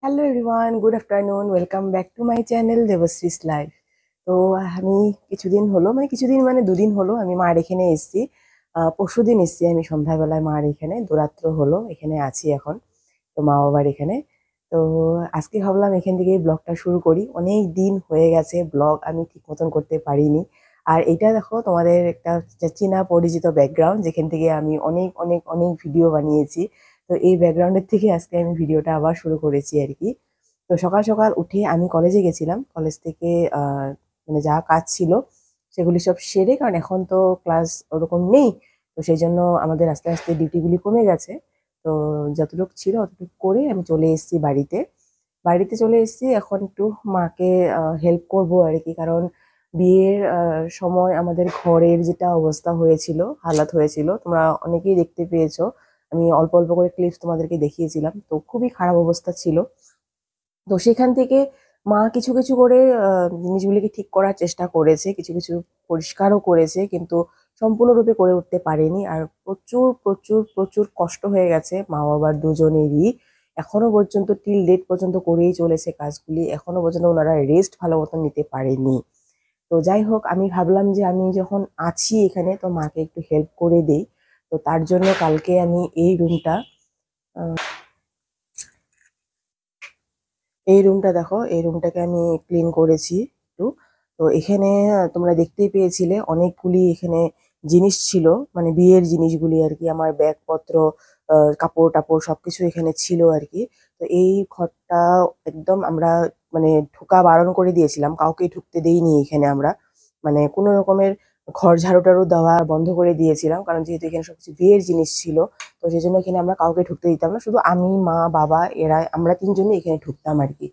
Hello everyone, good afternoon, welcome back to my channel Debashree's life. তো আমি কিছুদিন হলো মানে 2 দিন হলো আমি মার এখানে এসেছি। পরশুদিন এসেছি আমি সন্ধ্যাবেলায় মার এখানে, দুরাত্র হলো এখানে আছি এখন। তো মা বাবার এখানে। তো আজকে ভাবলাম এখান থেকেই ব্লগটা শুরু করি। অনেক দিন হয়ে গেছে ব্লগ আমি ঠিক মতন করতে পারিনি। আর এটা দেখো তোমাদের একটা চেনা পরিচিত ব্যাকগ্রাউন্ড, যেখান থেকে আমি অনেক অনেক অনেক ভিডিও বানিয়েছি। তো এই ব্যাকগ্রাউন্ডের থেকে আজকে আমি ভিডিওটা আবার শুরু করেছি আর কি। তো সকাল সকাল উঠে আমি কলেজে গেছিলাম। কলেজ থেকে মানে যা কাজ ছিল সেগুলি সব সেরে, কারণ এখন তো ক্লাস ওরকম নেই। তো সেই জন্য আমাদের আস্তে আস্তে ডিউটিগুলি কমে গেছে। তো যতটুকু ছিল অতটুকু করে আমি চলে এসেছি বাড়িতে। বাড়িতে চলে এসেছি, এখন একটু মাকে হেল্প করব আর কি। কারণ বিয়ের সময় আমাদের ঘরের যেটা অবস্থা হয়েছিল, হালাত হয়েছিল, তোমরা অনেকেই দেখতে পেয়েছো। আমি অল্প অল্প করে ক্লিপস তোমাদেরকে দেখিয়েছিলাম, তো খুবই খারাপ অবস্থা ছিল। তো সেখান থেকে মা কিছু কিছু করে জিনিসগুলিকে ঠিক করার চেষ্টা করেছে, কিছু কিছু পরিষ্কারও করেছে, কিন্তু সম্পূর্ণরূপে করে উঠতে পারেনি। আর প্রচুর প্রচুর প্রচুর কষ্ট হয়ে গেছে মা বাবার দুজনেরই। এখনো পর্যন্ত টিল ডেট পর্যন্ত করেই চলেছে কাজগুলি, এখনো পর্যন্ত ওনারা রেস্ট ভালো মতন নিতে পারেনি। তো যাই হোক, আমি ভাবলাম যে আমি যখন আছি এখানে তো মাকে একটু হেল্প করে দেই। তো তার জন্য কালকে আমি এই রুমটা দেখো, এই রুমটাকে আমি ক্লিন করেছি একটু। তো এখানে তোমরা দেখতেই পেয়েছিলে অনেকগুলি এখানে জিনিস ছিল, মানে বিয়ের জিনিসগুলি আর কি, আমার ব্যাগপত্র, কাপড় টাপড় সবকিছু এখানে ছিল আর কি। তো এই ঘরটা একদম আমরা মানে ঢোকা বারণ করে দিয়েছিলাম, কাউকে ঢুকতে দেইনি এখানে আমরা। মানে কোনো রকমের ঘর ঝাড়ু টাড়ু দেওয়া বন্ধ করে দিয়েছিলাম, কারণ যেহেতু এখানে সবকিছু বিয়ের জিনিস ছিল। তো সেই জন্য এখানে আমরা কাউকে ঢুকতে দিতাম না, শুধু আমি, মা, বাবা, আমরা তিনজনই এখানে ঢুকতাম আর কি।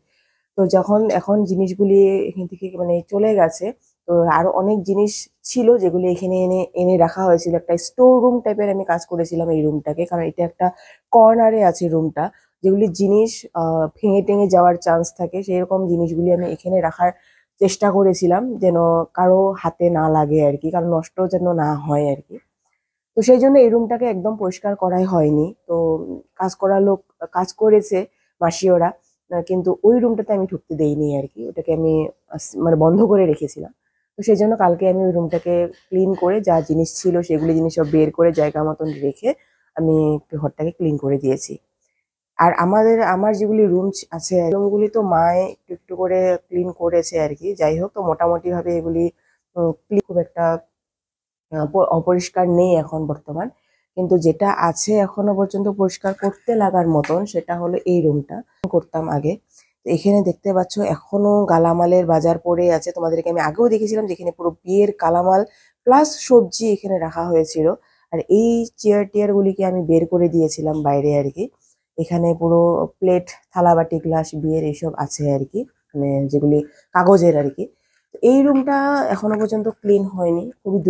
তো যখন এখন জিনিসগুলি এখান থেকে মানে চলে গেছে, তো আরো অনেক জিনিস ছিল যেগুলি এখানে এনে এনে রাখা হয়েছিল। একটা স্টোর রুম টাইপের আমি কাজ করেছিলাম এই রুমটাকে, কারণ এটা একটা কর্নারে আছে রুমটা। যেগুলি জিনিস ভেঙে টেঙে যাওয়ার চান্স থাকে, সেই রকম জিনিসগুলি আমি এখানে রাখার চেষ্টা করেছিলাম, যেন কারো হাতে না লাগে আর কি, কারণ নষ্ট যেন না হয় আর কি। তো সেই জন্য এই রুমটাকে একদম পরিষ্কার করাই হয়নি। তো কাজ করার লোক কাজ করেছে, মাসি ওরা, কিন্তু ওই রুমটাতে আমি ঢুকতে দেইনি আর কি, ওটাকে আমি মানে বন্ধ করে রেখেছিলাম। তো সেই জন্য কালকে আমি ওই রুমটাকে ক্লিন করে যা জিনিস ছিল সেগুলি জিনিস সব বের করে জায়গা মতন রেখে আমি একটু ঘরটাকে ক্লিন করে দিয়েছি। আর আমার যেগুলি রুম আছে, রুমগুলি তো মায়ে একটু একটু করে ক্লিন করেছে আর কি। যাই হোক, তো মোটামুটি ভাবে এগুলি ক্লিন খুব একটা অপরিষ্কার নেই এখন বর্তমান। কিন্তু যেটা আছে এখনো পর্যন্ত পরিষ্কার করতে লাগার মতন, সেটা হলো এই রুমটা করতাম আগে। তো এখানে দেখতে পাচ্ছ এখনো গালামালের বাজার পড়ে আছে, তোমাদেরকে আমি আগেও দেখেছিলাম যেখানে পুরো বিয়ের গালামাল প্লাস সবজি এখানে রাখা হয়েছিল। আর এই চেয়ার টেয়ার গুলিকে আমি বের করে দিয়েছিলাম বাইরে আর কি। এখানে পুরো প্লেট, থালাবাটি, গ্লাস বিয়ের এইসব আছে আর কি, মানে যেগুলি কাগজের আর কি। তো এই রুমটা এখনো পর্যন্ত ক্লিন হয়নি, খুবই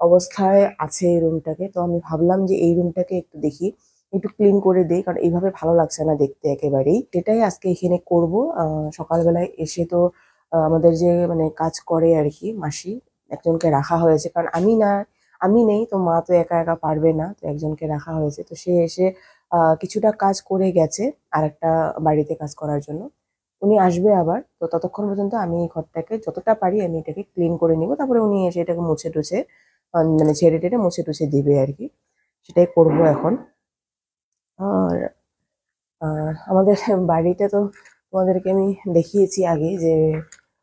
অবস্থায় আছে এই রুমটাকে। তো আমি ভাবলাম যে এই রুমটাকে একটু দেখি, একটু ক্লিন করে দেই, কারণ এইভাবে ভালো লাগছে না দেখতে একেবারেই। এটাই আজকে এখানে করব। সকালবেলায় এসে তো আমাদের যে মানে কাজ করে আর কি মাসি, একজনকে রাখা হয়েছে, কারণ আমি নেই তো মা তো একা একা পারবে না, তো একজনকে রাখা হয়েছে। তো সে এসে কিছুটা কাজ করে গেছে আর একটা বাড়িতে কাজ করার জন্য। উনি আসবে আবার, তো ততক্ষণ পর্যন্ত আমি এই ঘরটাকে যতটা পারি আমি এটাকে ক্লিন করে নিব, তারপরে উনি এসে এটাকে মুছে টুছে মানে ঝেড়ে টেড়ে মুছে টুছে দিবে আর কি। সেটাই করব এখন। আর আমাদের বাড়িটা তো তোমাদেরকে আমি দেখিয়েছি আগে, যে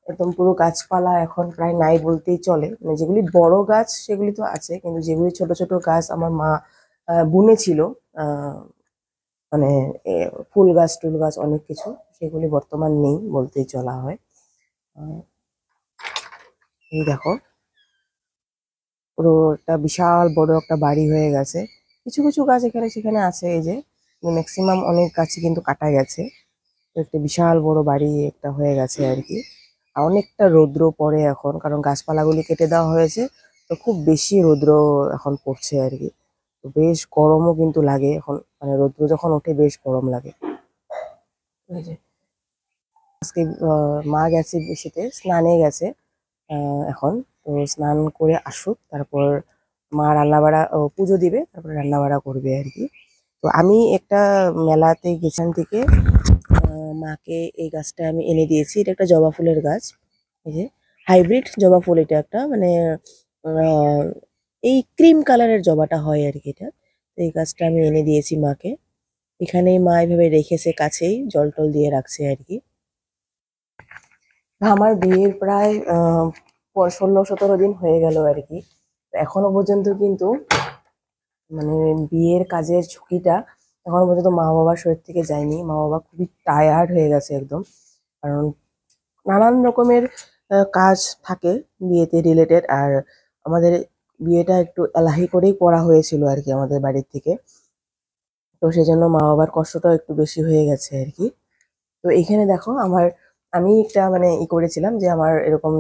একদম পুরো গাছপালা এখন প্রায় নাই বলতেই চলে। মানে যেগুলি বড় গাছ সেগুলি তো আছে, কিন্তু যেগুলি ছোট ছোট গাছ আমার মা বুনেছিল, আহ মানে ফুল গাছ টুল গাছ অনেক কিছু, সেগুলি বর্তমান নেই বলতেই চলা হয়। আহ, এই দেখো, পুরো একটা বিশাল বড় একটা বাড়ি হয়ে গেছে। কিছু কিছু গাছ এখানে সেখানে আছে, এই যে ম্যাক্সিমাম অনেক গাছই কিন্তু কাটা গেছে। তো একটা বিশাল বড় বাড়ি একটা হয়ে গেছে আর কি। আর অনেকটা রৌদ্র পড়ে এখন, কারণ গাছপালাগুলি কেটে দেওয়া হয়েছে। তো খুব বেশি রৌদ্র এখন পড়ছে আর কি। তো বেশ গরমও কিন্তু লাগে এখন, মানে রৌদ্র যখন ওঠে বেশ গরম লাগে। এই যে আজকে মা গেছে বেশিতে, স্নানে গেছে এখন। তো স্নান করে আসুক, তারপর মা রান্নাবাড়া পুজো দিবে, তারপরে রান্নাবাড়া করবে আর কি। তো আমি একটা মেলাতে গেছিলাম থেকে মাকে এই গাছটা আমি এনে দিয়েছি। এটা একটা জবা ফুলের গাছ, এই যে হাইব্রিড জবা ফুল। এটা একটা মানে আহ, এই ক্রিম কালারের জবাটা হয় আর কি এটা। তো এই গাছটা আমি এনে দিয়েছি মাকে। এখানেই মা এভাবে রেখেছে, কাছেই জল টল দিয়ে রাখছে আর কি। আমার বিয়ের প্রায় 16-17 দিন হয়ে গেল আর কি। এখনো পর্যন্ত কিন্তু মানে বিয়ের কাজের ঝুঁকিটা এখনো পর্যন্ত মা বাবার শরীর থেকে যায়নি। মা বাবা খুবই টায়ার্ড হয়ে গেছে একদম। কারণ নানান রকমের কাজ থাকে বিয়েতে রিলেটেড। আর আমাদের বিয়েটা একটু এলাহি করেই করা হয়েছিল আর কি আমাদের বাড়ির থেকে। তো সেজন্য মা বাবার কষ্টটাও একটু বেশি হয়ে গেছে আর কি। তো এইখানে দেখো আমি একটা মানে করেছিলাম যে আমার এরকম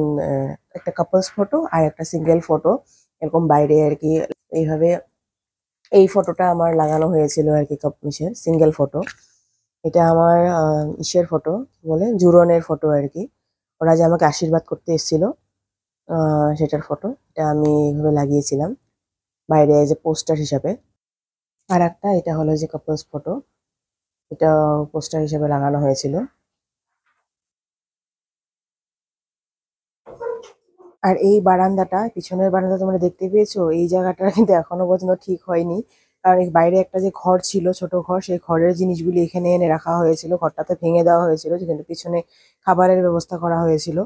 একটা কাপলস ফটো আর একটা সিঙ্গেল ফটো এরকম বাইরে আর কি এইভাবে এই ফটোটা আমার লাগানো হয়েছিল আর কি, ইসের সিঙ্গেল ফটো। এটা আমার ইসের ফটো, বলে জুরনের ফটো আর কি। ওরা যে আমাকে আশীর্বাদ করতে এসেছিল সেটার ফটো। এটা আমি এইভাবে লাগিয়েছিলাম বাইরে যে পোস্টার হিসাবে। আর একটা এটা হলো যে কাপলস ফটো, এটা পোস্টার হিসাবে লাগানো হয়েছিল। আর এই বারান্দাটা, পিছনের বারান্দা তোমরা দেখতে পেয়েছো, এই জায়গাটা কিন্তু এখনো পর্যন্ত ঠিক হয়নি। কারণ এই বাইরে একটা যে ঘর ছিল, ছোট ঘর, সেই ঘরের জিনিসগুলি এখানে এনে রাখা হয়েছিল। ঘরটাতে ভেঙে দেওয়া হয়েছিল, যেখানে পিছনে খাবারের ব্যবস্থা করা হয়েছিল।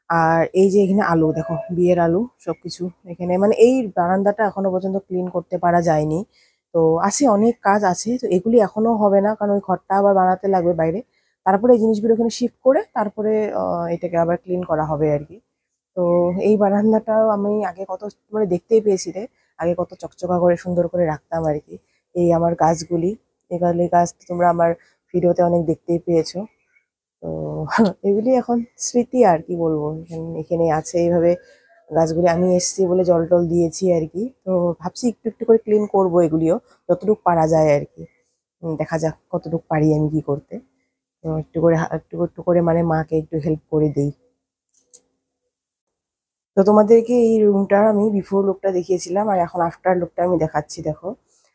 আর এই যে এখানে আলু দেখো, বিয়ের আলু সবকিছু এখানে, মানে এই বারান্দাটা এখনো পর্যন্ত ক্লিন করতে পারা যায়নি। তো আছে, অনেক কাজ আছে। তো এগুলি এখনো হবে না, কারণ ওই ঘরটা আবার বানাতে লাগবে বাইরে। তারপরে এই জিনিসগুলো এখানে শিফট করে তারপরে এটাকে আবার ক্লিন করা হবে আর কি। তো এই বারান্দাটাও আমি আগে কত মানে দেখতেই পেয়েছিলে, আগে কত চকচকা করে সুন্দর করে রাখতাম আর কি। এই আমার গাছগুলি, এগুলি গাছ তো তোমরা আমার ভিডিওতে অনেক দেখতেই পেয়েছো। তো এগুলি এখন স্মৃতি আর কি বলবো, এখানে আছে এইভাবে গাছগুলি। আমি এসেছি বলে জল টল দিয়েছি আর কি। তো ভাবছি একটু একটু করে ক্লিন করবো এগুলিও, যতটুকু পারা যায় আর কি। দেখা যাক কতটুকু পারি আমি কি করতে। তো একটু করে একটু একটু করে মানে মাকে একটু হেল্প করে দিই। তো তোমাদেরকে এই রুমটার আমি বিফোর লুকটা দেখিয়েছিলাম, আর এখন আফটার লুকটা আমি দেখাচ্ছি। দেখো,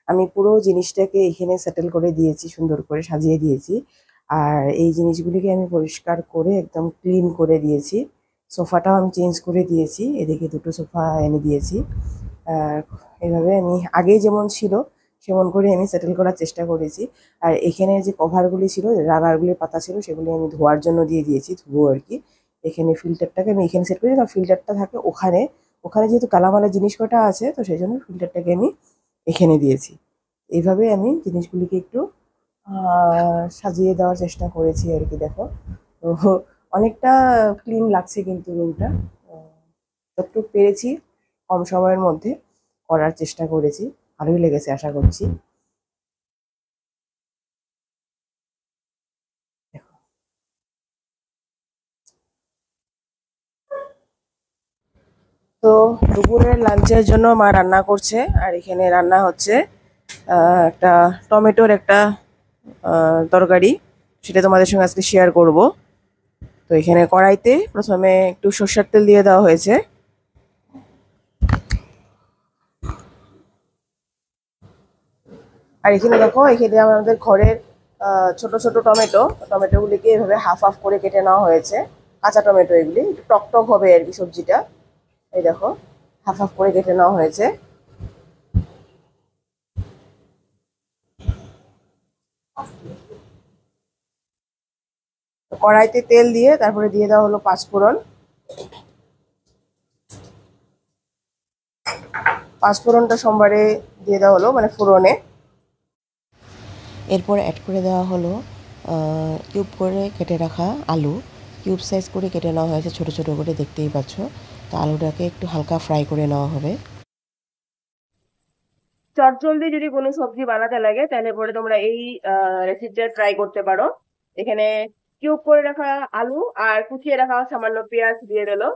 আমি পুরো জিনিসটাকে এখানে সেটেল করে দিয়েছি, সুন্দর করে সাজিয়ে দিয়েছি। আর এই জিনিসগুলিকে আমি পরিষ্কার করে একদম ক্লিন করে দিয়েছি। সোফাটাও আমি চেঞ্জ করে দিয়েছি, এদিকে দুটো সোফা এনে দিয়েছি। আর এইভাবে আমি আগে যেমন ছিল সেমন করে আমি সেটেল করার চেষ্টা করেছি। আর এখানে যে কভারগুলি ছিল, রাবারগুলি পাতা ছিল, সেগুলি আমি ধোয়ার জন্য দিয়ে দিয়েছি, ধুবো আর কি। এখানে ফিল্টারটাকে আমি এখানে সেট করি, কারণ ফিল্টারটা থাকে ওখানে। ওখানে যেহেতু কালামালা জিনিস কটা আছে, তো সেই জন্য ফিল্টারটাকে আমি এখানে দিয়েছি। এইভাবে আমি জিনিসগুলিকে একটু সাজিয়ে দেওয়ার চেষ্টা করেছি আর কি। দেখো, তো অনেকটা ক্লিন লাগছে কিন্তু রুমটা। যতটুকু পেরেছি কম সময়ের মধ্যে করার চেষ্টা করেছি, ভালোই লেগেছে আশা করছি। তো দুপুরের লাঞ্চের জন্য মা রান্না করছে, আর এখানে রান্না হচ্ছে একটা টমেটোর একটা তরকারি। সেটা তোমাদের সঙ্গে আজকে শেয়ার করব। তো এখানে কড়াইতে প্রথমে একটু সর্ষের তেল দিয়ে দেওয়া হয়েছে। আর এখানে দেখো, এখানে আমাদের ঘরের ছোট ছোট টমেটো, টমেটোগুলিকে এভাবে হাফ হাফ করে কেটে নেওয়া হয়েছে। কাঁচা টমেটো, এগুলি একটু টক টক হবে আর কি সবজিটা। এই দেখো, হাফ হাফ করে কেটে নেওয়া হয়েছে। তো কড়াইতে তেল দিয়ে তারপরে দিয়ে দেওয়া হলো পাঁচফোড়ন। পাঁচফোড়নটা সোমবারে দিয়ে দেওয়া হলো, মানে ফোড়নে। এরপর অ্যাড করে দেওয়া হলো কিউব করে কেটে রাখা আলু। কিউব সাইজ করে কেটে নেওয়া হয়েছে, ছোট ছোট করে, দেখতেই পাচ্ছ। তো আলুটাকে একটু হালকা ফ্রাই করে নেওয়া হবে। চটজলদি যদি কোনো সবজি বানাতে লাগে, তাহলে পরে তোমরা এই রেসিপিটা ট্রাই করতে পারো। এখানে কিউব করে রাখা আলু আর কুচিয়ে রাখা সামান্য পেঁয়াজ দিয়ে দিলো।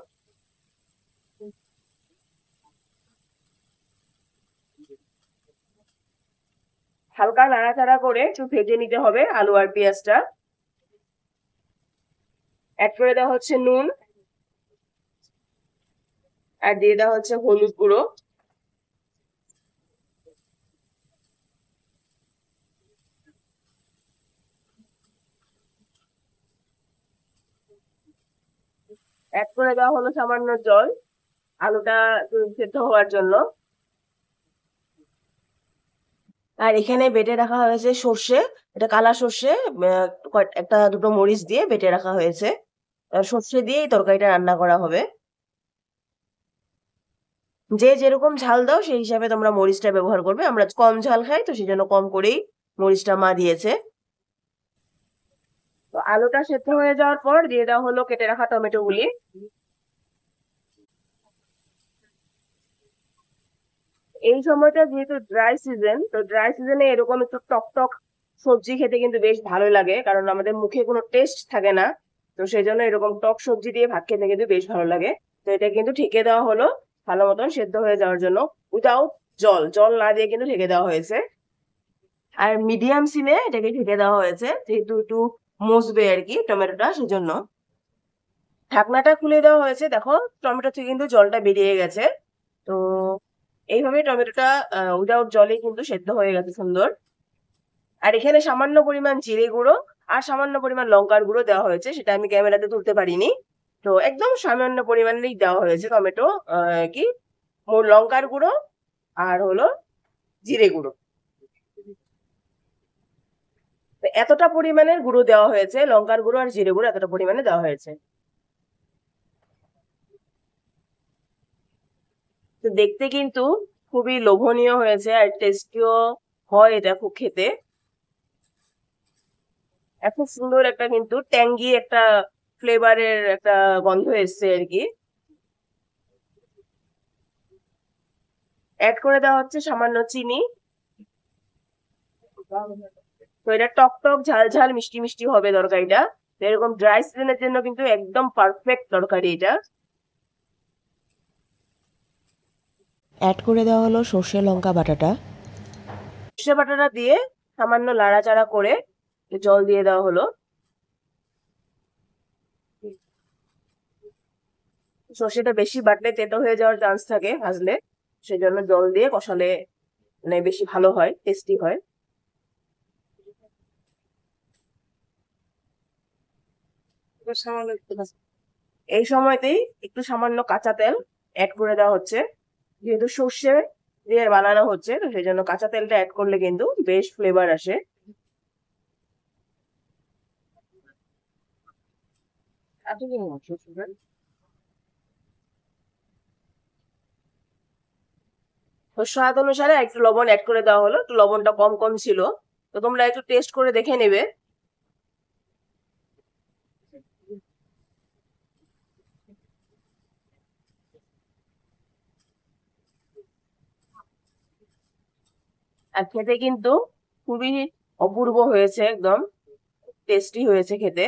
হালকা নাড়াচাড়া করে একটু ভেজে নিতে হবে আলু আর পেঁয়াজটা। অ্যাড করে দেওয়া হচ্ছে নুন, আর দিয়ে দেওয়া হচ্ছে হলুদ গুঁড়ো। অ্যাড করে দেওয়া হলো সামান্য জল আলুটা সেদ্ধ হওয়ার জন্য। আর এখানে বেটে রাখা হয়েছে সর্ষে, এটা কালা সর্ষে, একটা দুটো মরিচ দিয়ে বেটে রাখা হয়েছে। সর্ষে দিয়ে এই তরকারিটা রান্না করা হবে। যে যেরকম ঝাল দাও সেই হিসাবে তোমরা মরিচটা ব্যবহার করবে। আমরা কম ঝাল খাই তো সেই জন্য কম করেই মরিচটা মা দিয়েছে। তো আলুটা সেদ্ধ হয়ে যাওয়ার পর দিয়ে দেওয়া হলো কেটে রাখা টমেটো গুলি। এই সময়টা যেহেতু ড্রাই সিজন, তো ড্রাই সিজনে এরকম একটু টক টক সবজি খেতে কিন্তু বেশ ভালো লাগে, কারণ আমাদের মুখে কোনো টেস্ট থাকে না। তো সেই জন্য এরকম টক সবজি দিয়ে ভাত খেতে কিন্তু বেশ ভালো লাগে। তো এটা কিন্তু ঢেকে দেওয়া হলো ভালো মতন সেদ্ধ হয়ে যাওয়ার জন্য, উইদাউট জল, জল না দিয়ে কিন্তু ঢেকে দেওয়া হয়েছে। আর মিডিয়াম সিমে এটাকে ঢেকে দেওয়া হয়েছে, যেহেতু একটু মজবে আর কি টমেটোটা, সেজন্য। ঢাকনাটা খুলে দেওয়া হয়েছে, দেখো টমেটো থেকে কিন্তু জলটা বেরিয়ে গেছে। তো এইভাবে টমেটোটা উইদাউট জলে কিন্তু সেদ্ধ হয়ে গেছে সুন্দর। আর এখানে সামান্য পরিমাণ জিরে গুঁড়ো আর সামান্য পরিমাণ লঙ্কার গুঁড়ো দেওয়া হয়েছে, সেটা আমি ক্যামেরাতে তুলতে পারিনি। তো একদম সামান্য পরিমাণেই দেওয়া হয়েছে টমেটো, কি লঙ্কার গুঁড়ো আর হলো জিরে গুঁড়ো। তো এতটা পরিমাণের গুঁড়ো দেওয়া হয়েছে, লঙ্কার গুঁড়ো আর জিরে গুঁড়ো এতটা পরিমাণে দেওয়া হয়েছে। তো দেখতে কিন্তু খুবই লোভনীয় হয়েছে আর টেস্টিও হয় এটা খুব খেতে। এত সুন্দর একটা কিন্তু ট্যাঙ্গি একটা ফ্লেভারের একটা গন্ধ এসছে আর কি। অ্যাড করে দেওয়া হচ্ছে সামান্য চিনি। তো এটা টক টক ঝাল ঝাল মিষ্টি মিষ্টি হবে তরকারিটা। তো এরকম ড্রাই সিজনের জন্য কিন্তু একদম পারফেক্ট তরকারি এটা। অ্যাড করে দেওয়া হলো সর্ষে লঙ্কা বাটাটা। সর্ষে বাটাটা দিয়ে সামান্য লাড়াচাড়া করে জল দিয়ে দেওয়া হলো। সর্ষেটা বেশি বাটলে তেতো হয়ে যাওয়ার চান্স থাকে ভাজলে, সেজন্য জল দিয়ে কষালে মানে বেশি ভালো হয়, টেস্টি হয়। এই সময়তেই একটু সামান্য কাঁচা তেল অ্যাড করে দেওয়া হচ্ছে, যেহেতু সর্ষে দিয়ে বানানো হচ্ছে তো সেই জন্য কাঁচা তেলটা অ্যাড করলে কিন্তু বেশ ফ্লেভার আসে। তো স্বাদ অনুসারে একটু লবণ অ্যাড করে দেওয়া হলো, একটু লবণটা কম কম ছিল, তো তোমরা একটু টেস্ট করে দেখে নেবে। আর খেতে কিন্তু খুবই অপূর্ব হয়েছে, একদম টেস্টি হয়েছে খেতে।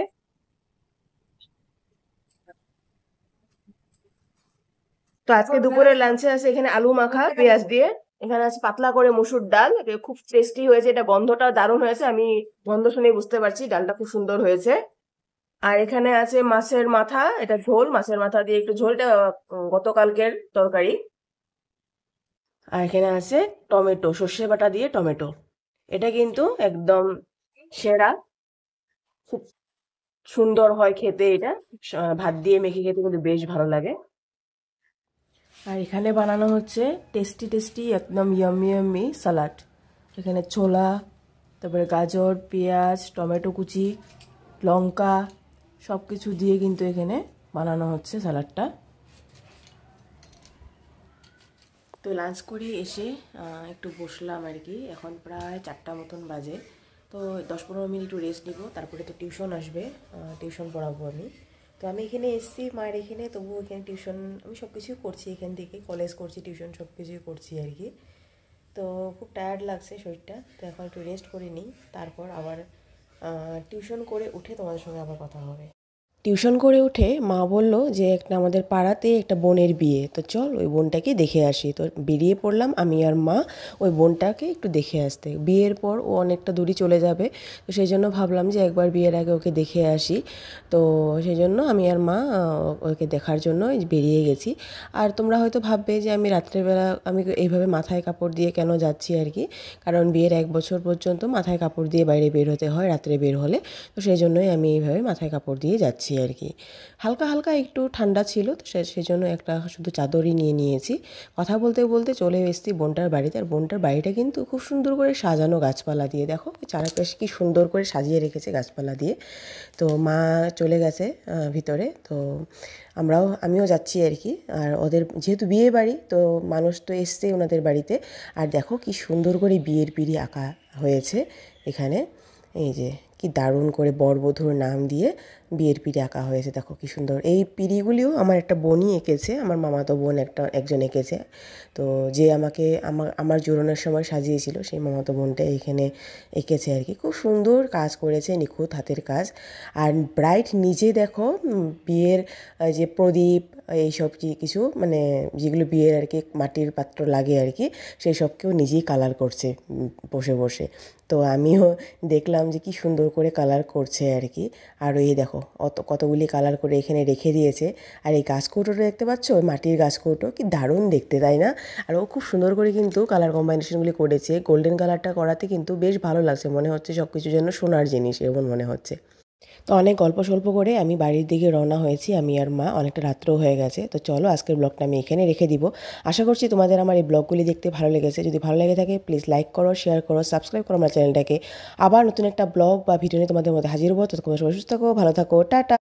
তো আজকে দুপুরের লাঞ্চে আছে এখানে আলু মাখা পেঁয়াজ দিয়ে, এখানে আছে পাতলা করে মসুর ডাল, এটা খুব টেস্টি হয়েছে, এটা গন্ধটা দারুণ হয়েছে, আমি গন্ধ শুনে বুঝতে পারছি ডালটা খুব সুন্দর হয়েছে। আর এখানে আছে মাছের মাথা, এটা ঝোল, মাছের মাথা দিয়ে একটু ঝোলটা গতকালকের তরকারি। আর এখানে আছে টমেটো, সর্ষে বাটা দিয়ে টমেটো, এটা কিন্তু একদম সেরা, খুব সুন্দর হয় খেতে এটা। ভাত দিয়ে মেখে খেতে কিন্তু বেশ ভালো লাগে। আর এখানে বানানো হচ্ছে টেস্টি টেস্টি একদম ইয়াম্মি ইয়াম্মি সালাড। এখানে ছোলা, তারপরে গাজর, পেঁয়াজ, টমেটো কুচি, লঙ্কা সব কিছু দিয়ে কিন্তু এখানে বানানো হচ্ছে স্যালাডটা। তো লাঞ্চ করে এসে একটু বসলাম আর কি, এখন প্রায় 4টা মতন বাজে। তো 10-15 মিনিট একটু রেস্ট নিব, তারপরে তো টিউশন আসবে, টিউশন পড়াবো আমি। তো আমি এখানে এসেছি মায়ের এখানে, তবুও এখানে টিউশন আমি সব কিছুই করছি, এখান থেকে কলেজ করছি, টিউশন সব কিছুই করছি আর কি। তো খুব টায়ার্ড লাগছে শরীরটা, তো এখন একটু রেস্ট করে নিই, তারপর আবার টিউশন করে উঠে তোমাদের সঙ্গে আবার কথা হবে। টিউশন করে উঠে মা বলল যে একটা আমাদের পাড়াতে একটা বোনের বিয়ে, তো চল ওই বোনটাকে দেখে আসি। তো বেরিয়ে পড়লাম আমি আর মা ওই বোনটাকে একটু দেখে আসতে। বিয়ের পর ও অনেকটা দূরই চলে যাবে, তো সেই জন্য ভাবলাম যে একবার বিয়ের আগে ওকে দেখে আসি। তো সেই জন্য আমি আর মা ওকে দেখার জন্য বেরিয়ে গেছি। আর তোমরা হয়তো ভাববে যে আমি রাত্রেবেলা আমি এইভাবে মাথায় কাপড় দিয়ে কেন যাচ্ছি আর কি, কারণ বিয়ের 1 বছর পর্যন্ত মাথায় কাপড় দিয়ে বাইরে বের হতে হয় রাত্রে বের হলে, তো সেই জন্যই আমি এইভাবে মাথায় কাপড় দিয়ে যাচ্ছি আর কি। হালকা হালকা একটু ঠান্ডা ছিল, তো সেজন্য একটা শুধু চাদরই নিয়ে নিয়েছি। কথা বলতে বলতে চলে এসেছি বোনটার বাড়িতে। আর বোনটার বাড়িটা কিন্তু খুব সুন্দর করে সাজানো গাছপালা দিয়ে, দেখো চারপাশে কি সুন্দর করে সাজিয়ে রেখেছে গাছপালা দিয়ে। তো মা চলে গেছে ভিতরে, তো আমিও যাচ্ছি আর কি। আর ওদের যেহেতু বিয়ে বাড়ি, তো মানুষ তো এসছে ওনাদের বাড়িতে। আর দেখো কি সুন্দর করে বিয়ের পিঁড়ি আঁকা হয়েছে এখানে। এই যে কি দারুণ করে বরবধূর নাম দিয়ে বিয়ের পিঁড়ি আঁকা হয়েছে, দেখো কি সুন্দর। এই পিঁড়িগুলিও আমার একটা বোনই এঁকেছে, আমার মামাতো বোন একজন এঁকেছে। তো যে আমাকে আমার জোরনের সময় সাজিয়েছিল, সেই মামাতো বোনটা এখানে এঁকেছে আর কি। খুব সুন্দর কাজ করেছে, নিখুঁত হাতের কাজ। আর ব্রাইড নিজে দেখো বিয়ের যে প্রদীপ এইসব কিছু মানে যেগুলো বিয়ের আর কি মাটির পাত্র লাগে আর কি, সেই সবকেও নিজেই কালার করছে বসে বসে। তো আমিও দেখলাম যে কি সুন্দর করে কালার করছে আর কি। আর এই দেখো কতগুলি কালার করে এখানে রেখে দিয়েছে। আর এই গাছ কৌটোটা দেখতে পাচ্ছ, মাটির গাছ কৌটো, কি দারুণ দেখতে, তাই না? আর ও খুব সুন্দর করে কিন্তু কালার কম্বাইনেশনগুলি করেছে। গোল্ডেন কালারটা করাতে কিন্তু বেশ ভালো লাগছে, মনে হচ্ছে সব কিছু যেন সোনার জিনিস এমন মনে হচ্ছে। তো অনেক গল্প সল্প করে আমি বাড়ির দিকে রওনা হয়েছি, আমি আর মা। অনেকটা রাত্রও হয়ে গেছে। তো চলো আজকের ব্লগটা আমি এখানে রেখে দিব। আশা করছি তোমাদের আমার এই ব্লগগুলি দেখতে ভালো লেগেছে। যদি ভালো লেগে থাকে প্লিজ লাইক করো, শেয়ার করো, সাবস্ক্রাইব করো আমার চ্যানেলটাকে। আবার নতুন একটা ব্লগ বা ভিডিও নিয়ে তোমাদের মধ্যে হাজির হবো। তো তোমরা সবাই সুস্থ থাকো, ভালো থাকো, টাটা।